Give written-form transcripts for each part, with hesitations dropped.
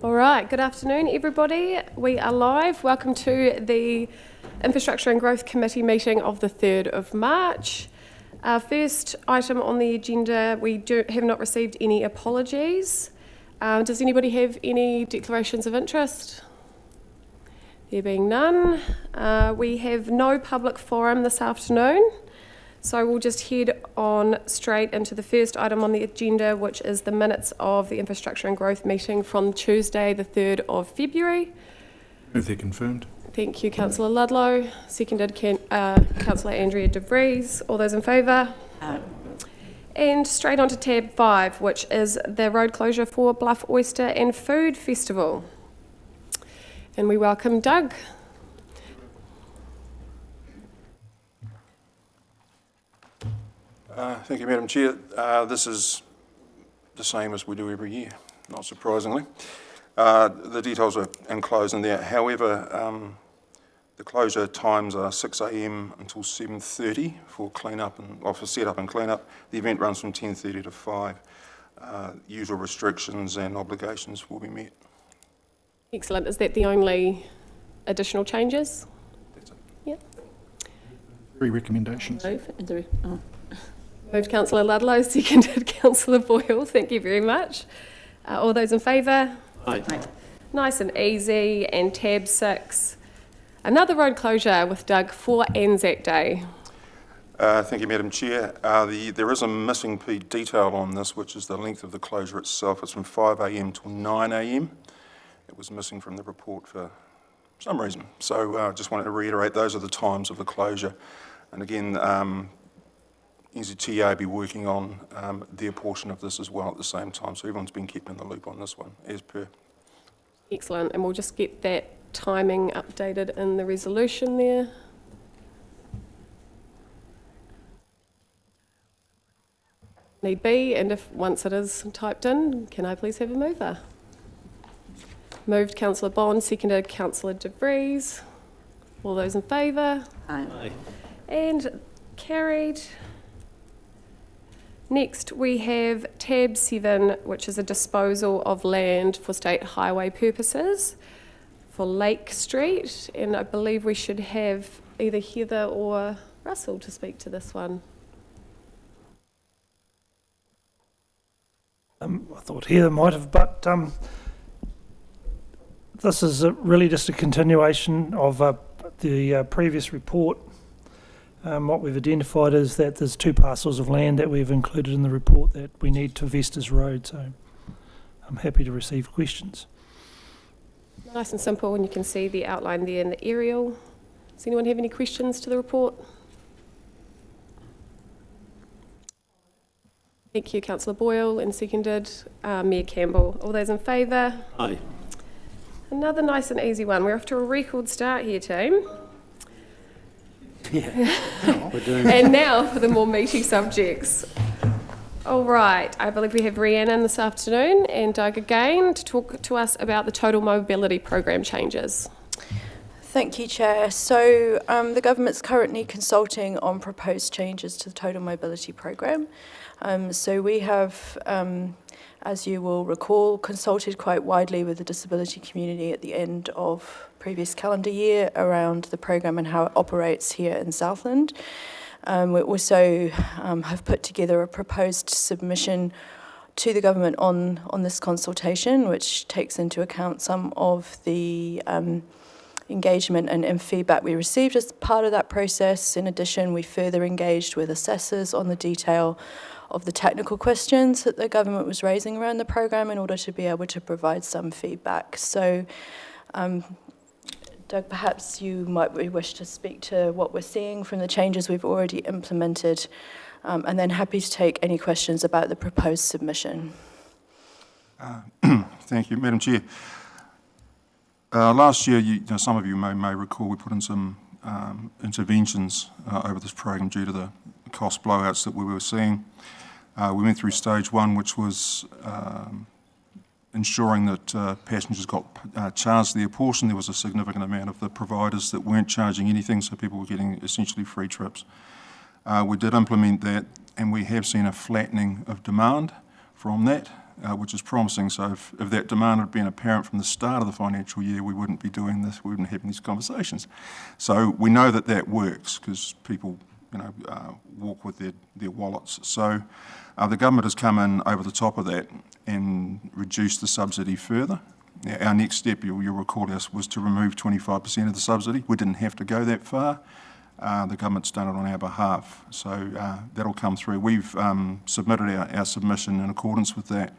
All right, good afternoon, everybody. We are live. Welcome to the Infrastructure and Growth Committee meeting of the 3rd of March. Our first item on the agenda, we have not received any apologies. Does anybody have any declarations of interest? There being none. We have no public forum this afternoon. So we'll just head on straight into the first item on the agenda, which is the minutes of the Infrastructure and Growth meeting from Tuesday, the 3rd of February. Move they're confirmed. Thank you, Councillor Ludlow. Seconded, Councillor Andrea De Vries. All those in favour? And straight on to tab 5, which is the road closure for Bluff Oyster and Food Festival. And we welcome Doug. Thank you, Madam Chair. This is the same as we do every year, not surprisingly. The details are enclosed in there. However, the closure times are 6 a.m. until 7:30 for clean-up and for set-up and clean-up. The event runs from 10:30 to 5. Usual restrictions and obligations will be met. Excellent. Is that the only additional changes? That's it. Yep. 3 recommendations. Moved Councillor Ludlow, seconded Councillor Boyle. Thank you very much. All those in favour? Aye. Nice and easy. And tab 6, another road closure with Doug for Anzac Day. Thank you, Madam Chair. There is a missing detail on this, which is the length of the closure itself. It's from 5 a.m. till 9 a.m. It was missing from the report for some reason. So I just wanted to reiterate those are the times of the closure. And again, NZTA will be working on their portion of this as well at the same time. So everyone's been kept in the loop on this one, as per. Excellent. And we'll just get that timing updated in the resolution there. Need be, and if once it is typed in, can I please have a mover? Moved Councillor Bond, seconded Councillor De Vries. All those in favour? Aye. And carried. Next we have tab 7, which is a disposal of land for state highway purposes for Lake Street, and I believe we should have either Heather or Russell to speak to this one. I thought Heather might have, but this is really just a continuation of the previous report. What we've identified is that there's 2 parcels of land that we've included in the report that we need to vest as road, so I'm happy to receive questions. Nice and simple, and you can see the outline there in the aerial. Does anyone have any questions to the report? Thank you, Councillor Boyle, and seconded Mayor Campbell. All those in favour? Aye. Another nice and easy one. We're off to a record start here, team. Yeah. We're doing. And now for the more meaty subjects. All right, I believe we have Rhiannon this afternoon and Doug again to talk to us about the Total Mobility Programme changes. Thank you, Chair. So the government's currently consulting on proposed changes to the Total Mobility Programme. So we have, as you will recall, consulted quite widely with the disability community at the end of previous calendar year around the programme and how it operates here in Southland. We also have put together a proposed submission to the government on this consultation, which takes into account some of the engagement and feedback we received as part of that process. In addition, we further engaged with assessors on the detail of the technical questions that the government was raising around the programme in order to be able to provide some feedback. So, Doug, perhaps you might wish to speak to what we're seeing from the changes we've already implemented, and then happy to take any questions about the proposed submission. Thank you, Madam Chair. Last year, some of you may recall, we put in some interventions over this program due to the cost blowouts that we were seeing. We went through stage 1, which was ensuring that passengers got charged their portion. There was a significant amount of the providers that weren't charging anything, so people were getting essentially free trips. We did implement that, and we have seen a flattening of demand from that. which is promising. So if that demand had been apparent from the start of the financial year, we wouldn't be doing this, we wouldn't be having these conversations. So we know that that works because people, walk with their wallets. So the government has come in over the top of that and reduced the subsidy further. Our next step, you'll recall us, was to remove 25% of the subsidy. We didn't have to go that far. The government's done it on our behalf, so that'll come through. We've submitted our submission in accordance with that.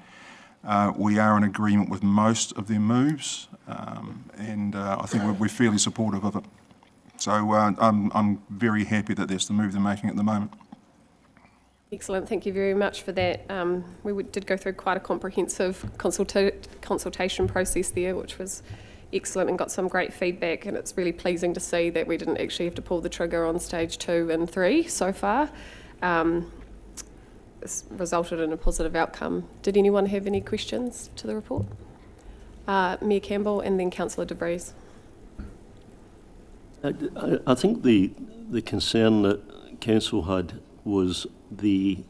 We are in agreement with most of their moves, and I think we're fairly supportive of it. So I'm very happy that that's the move they're making at the moment. Excellent, thank you very much for that. We did go through quite a comprehensive consultation process there, which was excellent and got some great feedback, and it's really pleasing to see that we didn't actually have to pull the trigger on stage 2 and 3 so far. It's resulted in a positive outcome. Did anyone have any questions to the report? Mayor Campbell and then Councillor De Vries. I think the concern that Council had was the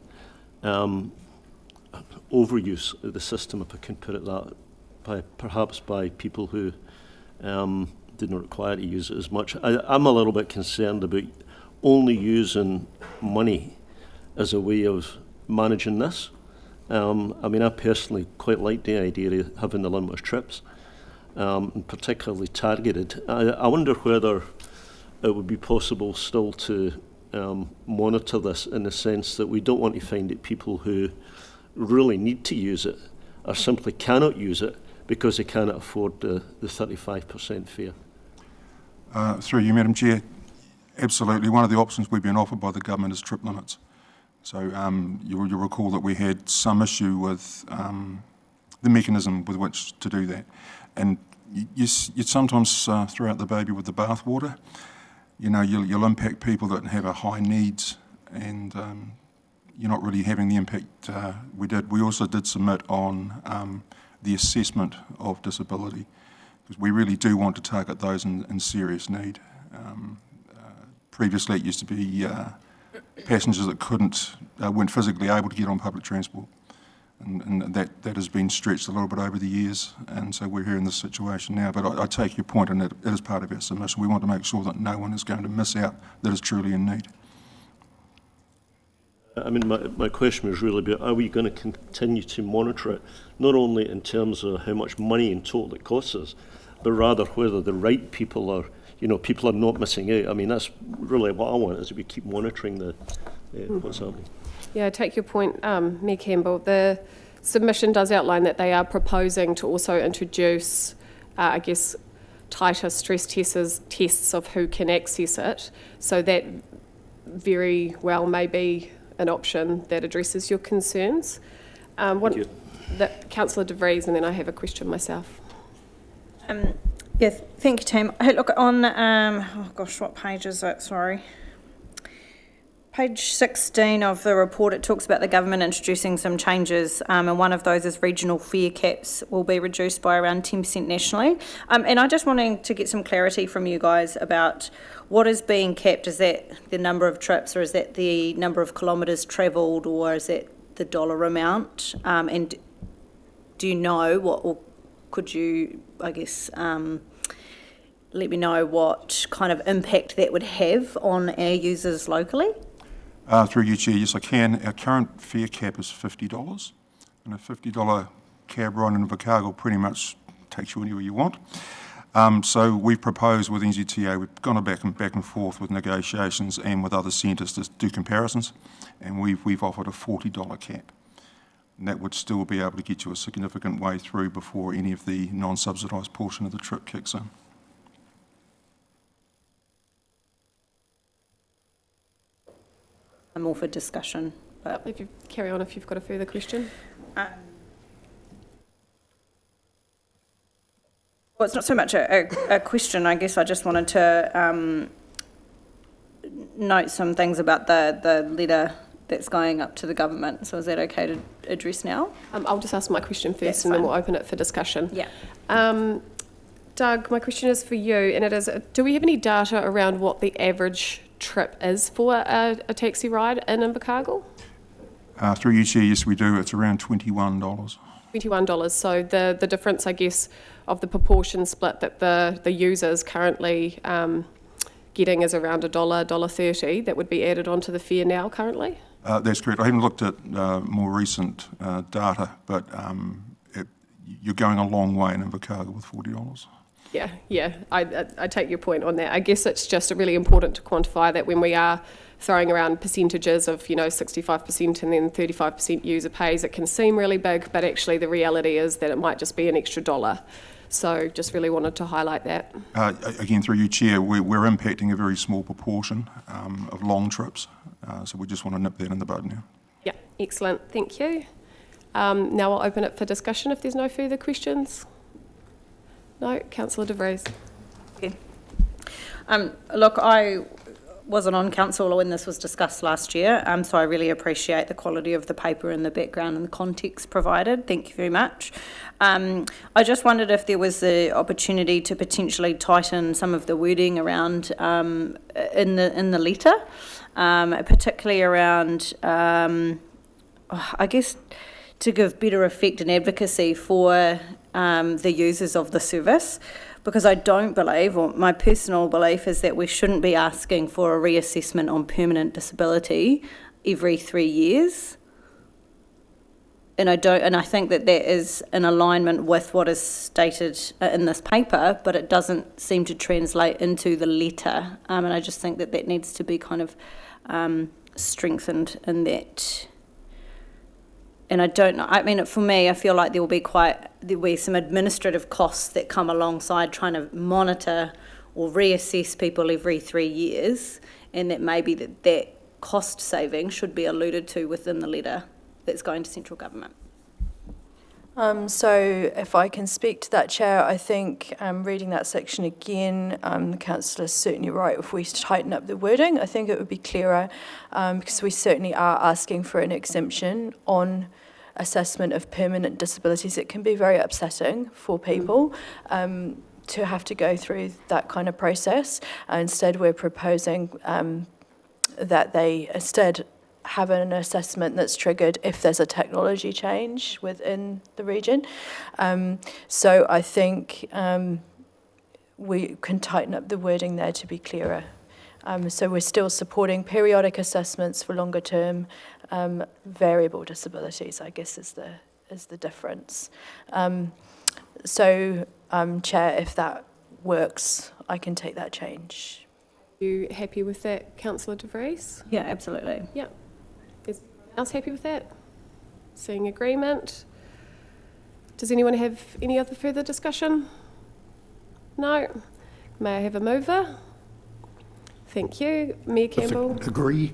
overuse of the system, if I can put it that, perhaps by people who didn't require to use it as much. I'm a little bit concerned about only using money as a way of managing this. I personally quite like the idea of having the Linmush trips, and particularly targeted. I wonder whether it would be possible still to monitor this in the sense that we don't want to find that people who really need to use it or simply cannot use it because they cannot afford the 35% fare. Through you, Madam Chair, absolutely. One of the options we've been offered by the government is trip limits. So you'll recall that we had some issue with the mechanism with which to do that. And you sometimes throw out the baby with the bathwater. You'll impact people that have a high needs, and you're not really having the impact we did. We also did submit on the assessment of disability, because we really do want to target those in serious need. Previously it used to be passengers that weren't physically able to get on public transport, and that has been stretched a little bit over the years, and so we're here in this situation now. But I take your point, and it is part of our submission. We want to make sure that no one is going to miss out that is truly in need. My question was really about, are we going to continue to monitor it, not only in terms of how much money in total it costs us, but rather whether the right people are, people are not missing out. That's really what I want, is we keep monitoring what's happening. Yeah, I take your point, Mayor Campbell. The submission does outline that they are proposing to also introduce, tighter stress tests of who can access it. So that very well may be an option that addresses your concerns. Thank you. Councillor De Vries, and then I have a question myself. Yes, thank you, Tam. Hey, look, on, what page is it? Sorry. Page 16 of the report, it talks about the government introducing some changes, and one of those is regional fare caps will be reduced by around 10% nationally. And I just wanting to get some clarity from you guys about what is being capped. Is that the number of trips, or is that the number of kilometres travelled, or is that the dollar amount? And do you know what, or could you, let me know what kind of impact that would have on our users locally? Through you, Chair, yes I can. Our current fare cap is $50, and a $50 cab ride in Invercargill pretty much takes you anywhere you want. So we've proposed with NZTA, we've gone back and forth with negotiations and with other centres to do comparisons, and we've offered a $40 cap. And that would still be able to get you a significant way through before any of the non-subsidised portion of the trip kicks in. I'm all for discussion, but If you carry on, if you've got a further question. well, it's not so much a question. I guess I just wanted to note some things about the letter that's going up to the government. So is that okay to address now? I'll just ask my question first, That's and then fine. we'll open it for discussion. Yeah. Doug, my question is for you, and it is, do we have any data around what the average trip is for a taxi ride in Invercargill? Through you, Chair, yes we do. It's around $21. $21. So the difference, I guess, of the proportion split that the user's currently getting is around $1.30 that would be added onto the fare now currently? That's correct. I haven't looked at more recent data, but you're going a long way in Invercargill with $40. Yeah, I take your point on that. I guess it's just really important to quantify that when we are throwing around percentages of, 65% and then 35% user pays, it can seem really big, but actually the reality is that it might just be an extra $1. So just really wanted to highlight that. Again, through you, Chair, we're impacting a very small proportion of long trips, so we just want to nip that in the bud now. Yeah, excellent. Thank you. Now I'll open it for discussion if there's no further questions. No, Councillor De Vries. Okay. Look, I wasn't on council when this was discussed last year, so I really appreciate the quality of the paper and the background and the context provided. Thank you very much. I just wondered if there was the opportunity to potentially tighten some of the wording around in the letter, particularly around, I guess, to give better effect and advocacy for the users of the service, because I don't believe, or my personal belief is that we shouldn't be asking for a reassessment on permanent disability every 3 years. And I think that is in alignment with what is stated in this paper, but it doesn't seem to translate into the letter. And I just think that needs to be kind of strengthened in that. And I don't know, I mean, for me, I feel like there'll be some administrative costs that come alongside trying to monitor or reassess people every 3 years, and that maybe that cost saving should be alluded to within the letter that's going to central government. So if I can speak to that, Chair, I think reading that section again, the councillor is certainly right. If we tighten up the wording, I think it would be clearer, because we certainly are asking for an exemption on assessment of permanent disabilities. It can be very upsetting for people to have to go through that kind of process. Instead, we're proposing that they instead have an assessment that's triggered if there's a technology change within the region. So I think we can tighten up the wording there to be clearer. So we're still supporting periodic assessments for longer term variable disabilities, I guess is the difference. So Chair, if that works, I can take that change. You happy with that, Councillor De Vries? Yeah, absolutely. Yeah. Is anyone else happy with that? Seeing agreement. Does anyone have any other further discussion? No? May I have a mover? Thank you. Mayor Campbell? Agree.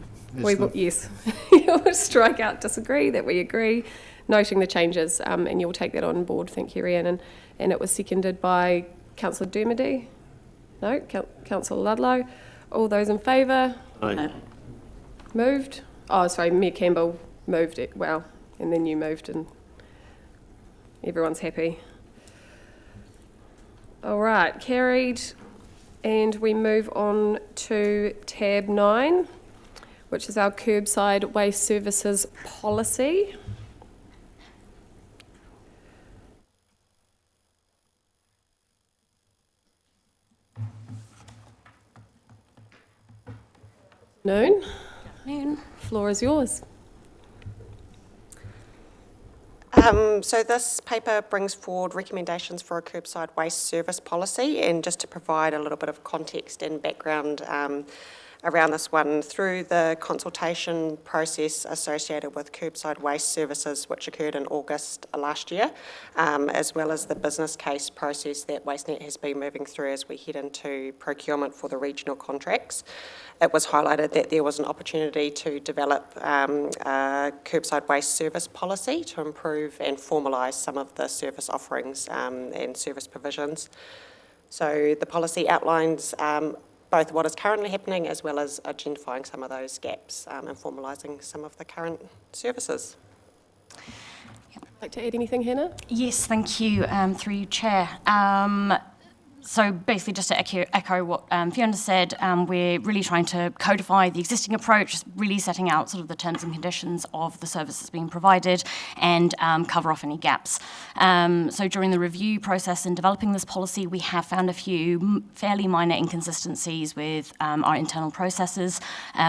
Yes. You'll strike out disagree, that we agree, noting the changes, and you'll take that on board. Thank you, Rhiannon. And it was seconded by Councillor Dermody? No? Councillor Ludlow? All those in favour? Aye. Moved? Oh, sorry, Mayor Campbell moved it, well, and then you moved and everyone's happy. All right, carried. And we move on to tab 9, which is our curbside waste services policy. Noon. Floor is yours. So this paper brings forward recommendations for a curbside waste service policy, and just to provide a little bit of context and background around this one, through the consultation process associated with curbside waste services, which occurred in August last year, as well as the business case process that WasteNet has been moving through as we head into procurement for the regional contracts. It was highlighted that there was an opportunity to develop a curbside waste service policy to improve and formalise some of the service offerings and service provisions. So the policy outlines both what is currently happening as well as identifying some of those gaps and formalising some of the current services. Like to add anything, Hannah? Yes, thank you, through you, Chair. So basically, just to echo what Fiona said, we're really trying to codify the existing approach, really setting out sort of the terms and conditions of the services being provided and cover off any gaps. So during the review process in developing this policy, we have found a few fairly minor inconsistencies with our internal processes.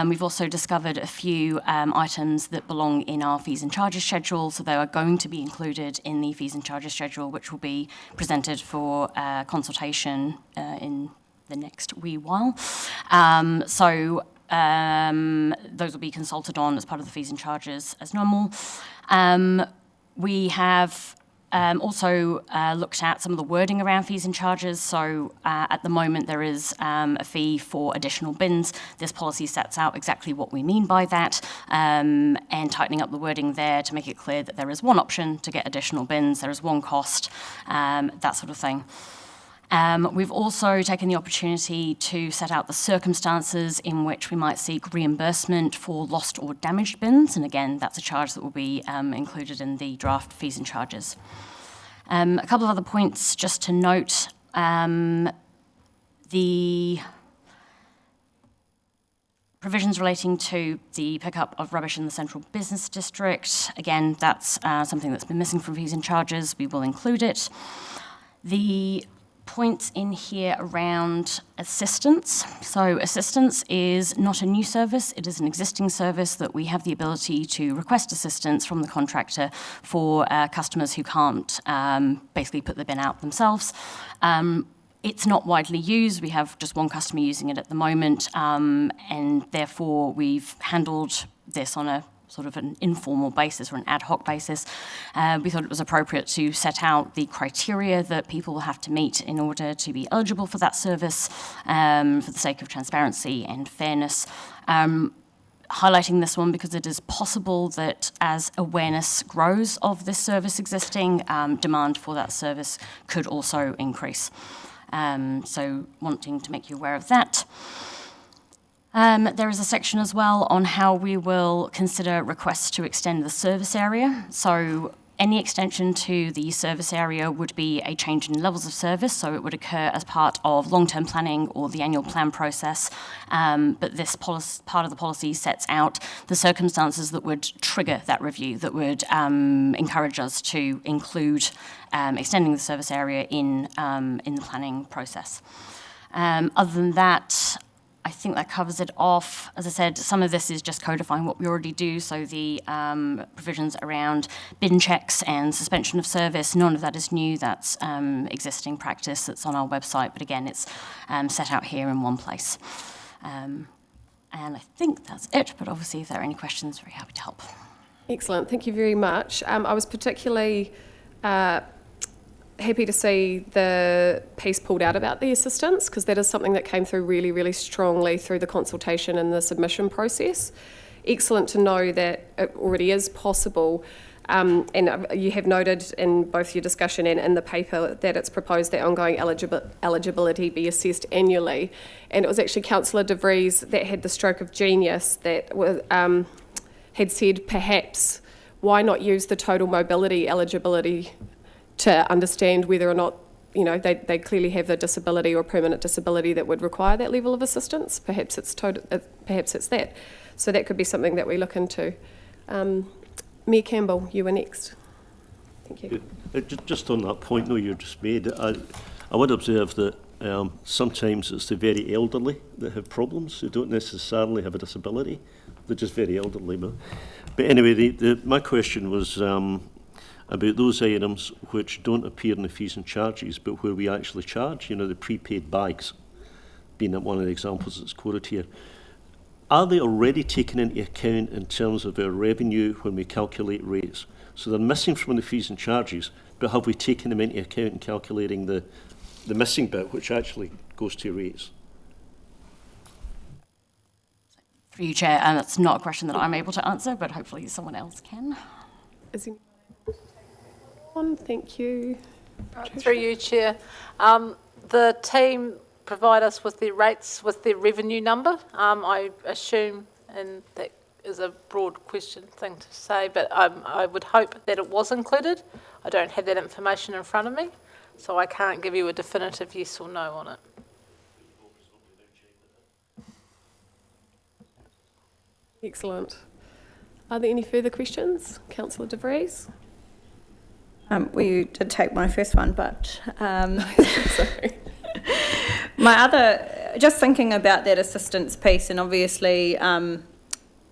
We've also discovered a few items that belong in our fees and charges schedule, so they are going to be included in the fees and charges schedule, which will be presented for consultation in the next wee while. Those will be consulted on as part of the fees and charges as normal. We have also looked at some of the wording around fees and charges. So at the moment there is a fee for additional bins. This policy sets out exactly what we mean by that, and tightening up the wording there to make it clear that there is one option to get additional bins, there is one cost, that sort of thing. We've also taken the opportunity to set out the circumstances in which we might seek reimbursement for lost or damaged bins, and again, that's a charge that will be included in the draft fees and charges. A couple of other points just to note. The provisions relating to the pickup of rubbish in the central business district, again, that's something that's been missing from fees and charges. We will include it. The points in here around assistance. So assistance is not a new service, it is an existing service that we have the ability to request assistance from the contractor for customers who can't basically put the bin out themselves. It's not widely used. We have just one customer using it at the moment, and therefore we've handled this on a sort of an informal basis or an ad hoc basis. We thought it was appropriate to set out the criteria that people will have to meet in order to be eligible for that service, for the sake of transparency and fairness. Highlighting this one because it is possible that as awareness grows of this service existing, demand for that service could also increase. So wanting to make you aware of that. There is a section as well on how we will consider requests to extend the service area. So any extension to the service area would be a change in levels of service, so it would occur as part of long-term planning or the annual plan process. But this part of the policy sets out the circumstances that would trigger that review, that would encourage us to include extending the service area in the planning process. Other than that, I think that covers it off. As I said, some of this is just codifying what we already do, so the provisions around bin checks and suspension of service, none of that is new. That's existing practice that's on our website, but again, it's set out here in one place. And I think that's it, but obviously if there are any questions, very happy to help. Excellent, thank you very much. I was particularly happy to see the piece pulled out about the assistance, because that is something that came through really, really strongly through the consultation and the submission process. Excellent to know that it already is possible, and you have noted in both your discussion and in the paper that it's proposed that ongoing eligibility be assessed annually. And it was actually Councillor De Vries that had the stroke of genius that had said perhaps why not use the total mobility eligibility to understand whether or not, you know, they clearly have a disability or permanent disability that would require that level of assistance. Perhaps it's that. So that could be something that we look into. Mayor Campbell, you were next. Thank you. Just on that point, though, you just made, I would observe that sometimes it's the very elderly that have problems who don't necessarily have a disability. They're just very elderly. But anyway, my question was about those items which don't appear in the fees and charges, but where we actually charge, you know, the prepaid bags, being one of the examples that's quoted here. Are they already taken into account in terms of our revenue when we calculate rates? So they're missing from the fees and charges, but have we taken them into account in calculating the missing bit, which actually goes to rates? For you, Chair, and that's not a question that I'm able to answer, but hopefully someone else can. Is anyone on? Thank you. Through you, Chair. The team provide us with their rates, with their revenue number. I assume, and that is a broad thing to say, but I would hope that it was included. I don't have that information in front of me, so I can't give you a definitive yes or no on it. Excellent. Are there any further questions? Councillor De Vries? Well, you did take my first one, but Sorry. my other, just thinking about that assistance piece, and obviously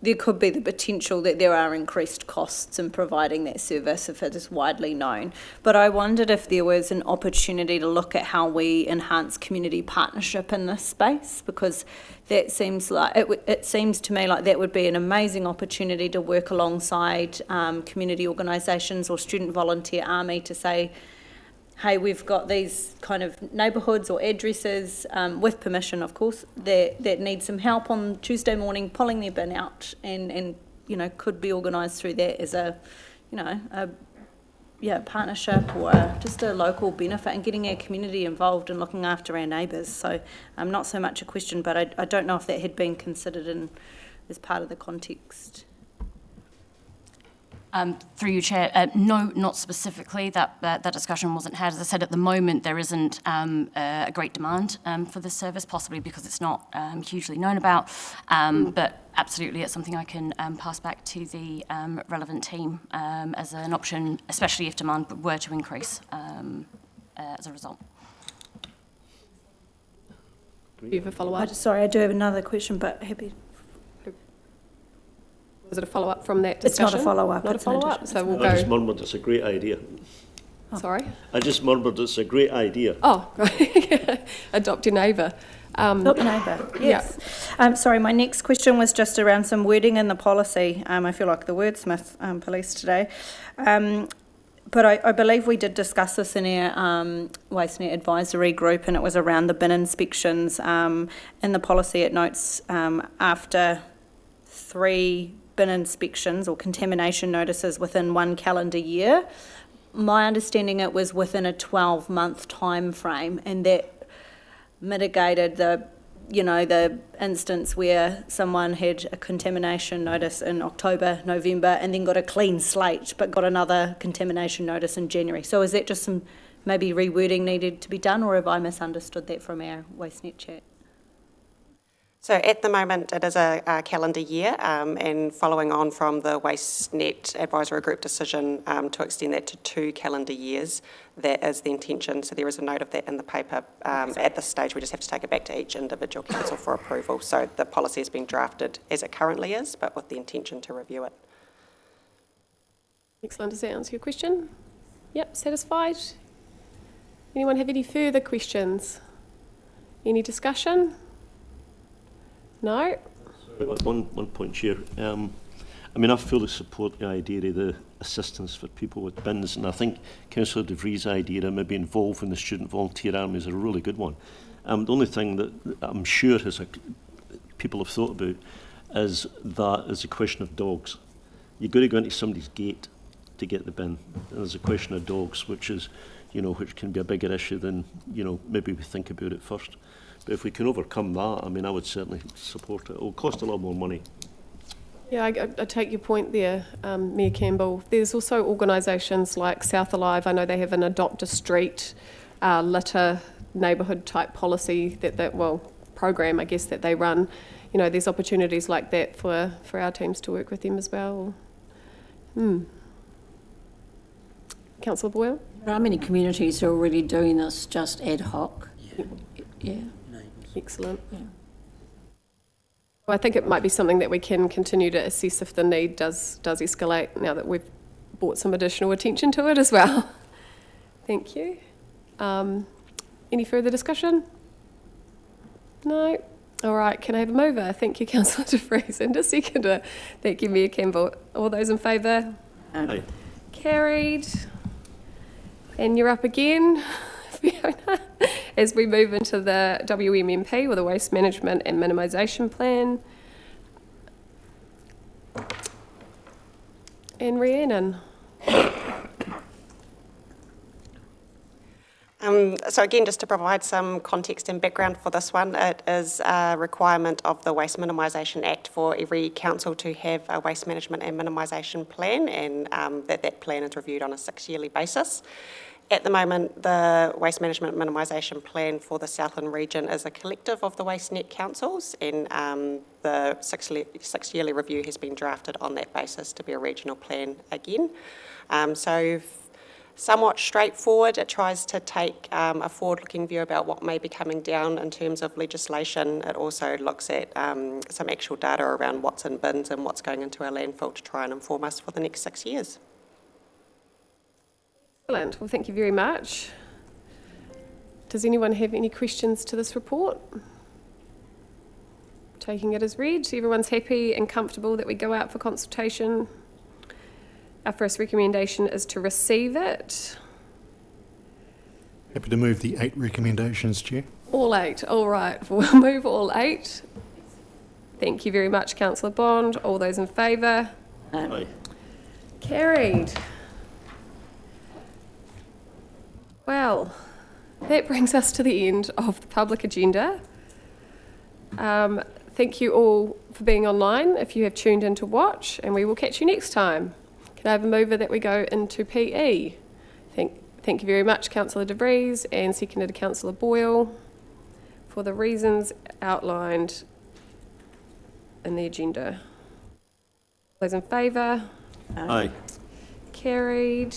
there could be the potential that there are increased costs in providing that service if it is widely known. But I wondered if there was an opportunity to look at how we enhance community partnership in this space, because that seems like, it seems to me like that would be an amazing opportunity to work alongside community organisations or student volunteer army to say, hey, we've got these kind of neighbourhoods or addresses, with permission, of course, that need some help on Tuesday morning pulling their bin out, and you know, could be organised through that as a, you know, partnership or just a local benefit, and getting our community involved and looking after our neighbours. So not so much a question, but I don't know if that had been considered as part of the context. Through you, Chair, no, not specifically. That discussion wasn't had. As I said, at the moment there isn't a great demand for this service, possibly because it's not hugely known about. But absolutely, it's something I can pass back to the relevant team as an option, especially if demand were to increase as a result. Do you have a follow-up? Sorry, I do have another question, but happy. Was it a follow-up from that It's discussion? not a follow-up. Not a it's an follow-up, addition. so we'll I just go... murmured it's a great idea. Sorry? I just murmured it's a great idea. Oh, right. Adopt your neighbour. Help your neighbour, yes. Sorry, my next question was just around some wording in the policy. I feel like the wordsmith police today. But I believe we did discuss this in our WasteNet advisory group, and it was around the bin inspections. In the policy it notes after 3 bin inspections or contamination notices within 1 calendar year. My understanding it was within a 12-month time frame, and that mitigated the instance where someone had a contamination notice in October, November, and then got a clean slate, but got another contamination notice in January. So is that just some maybe rewording needed to be done, or have I misunderstood that from our WasteNet chat? So at the moment, it is a calendar year, and following on from the WasteNet Advisory Group decision to extend that to 2 calendar years, that is the intention. So there is a note of that in the paper. At this stage, we just have to take it back to each individual council for approval. So the policy has been drafted as it currently is, but with the intention to review it. Excellent. Does that answer your question? Yep, satisfied? Anyone have any further questions? Any discussion? No? One point, Chair. I mean, I fully support the idea of the assistance for people with bins, and I think Councillor De Vries' idea of maybe involving the student volunteer army is a really good one. The only thing that I'm sure people have thought about is a question of dogs. You've got to go into somebody's gate to get the bin, and there's a question of dogs, which is, which can be a bigger issue than, maybe we think about it first. But if we can overcome that, I mean, I would certainly support it. It will cost a lot more money. Yeah, I take your point there, Mayor Campbell. There's also organisations like South Alive. I know they have an Adopt a Street litter neighbourhood type policy program, I guess, that they run. There's opportunities like that for our teams to work with them as well. Councillor Boyle? There are many communities who are already doing this just ad hoc. Yeah. Excellent. Yeah. Well, I think it might be something that we can continue to assess if the need does escalate now that we've brought some additional attention to it as well. Thank you. Any further discussion? No? All right, can I have a mover? Thank you, Councillor De Vries, and a seconder. Thank you, Mayor Campbell. All those in favour? Aye. Carried. And you're up again, Fiona, as we move into the WMMP, or the Waste Management and Minimisation Plan. And Rhiannon. So again, just to provide some context and background for this one, it is a requirement of the Waste Minimisation Act for every council to have a waste management and minimisation plan, and that plan is reviewed on a 6-yearly basis. At the moment, the Waste Management Minimisation Plan for the Southland region is a collective of the WasteNet councils, and the six-yearly review has been drafted on that basis to be a regional plan again. So somewhat straightforward. It tries to take a forward-looking view about what may be coming down in terms of legislation. It also looks at some actual data around what's in bins and what's going into our landfill to try and inform us for the next 6 years. Excellent. Well, thank you very much. Does anyone have any questions to this report? Taking it as read. Everyone's happy and comfortable that we go out for consultation. Our first recommendation is to receive it. Happy to move the 8 recommendations, Chair. All 8. All right. We'll move all 8. Thank you very much, Councillor Bond. All those in favour? Aye. Carried. Well, that brings us to the end of the public agenda. Thank you all for being online, if you have tuned in to watch, and we will catch you next time. Can I have a mover that we go into PE? Thank you very much, Councillor De Vries, and seconded to Councillor Boyle, for the reasons outlined in the agenda. Those in favour? Aye. Carried.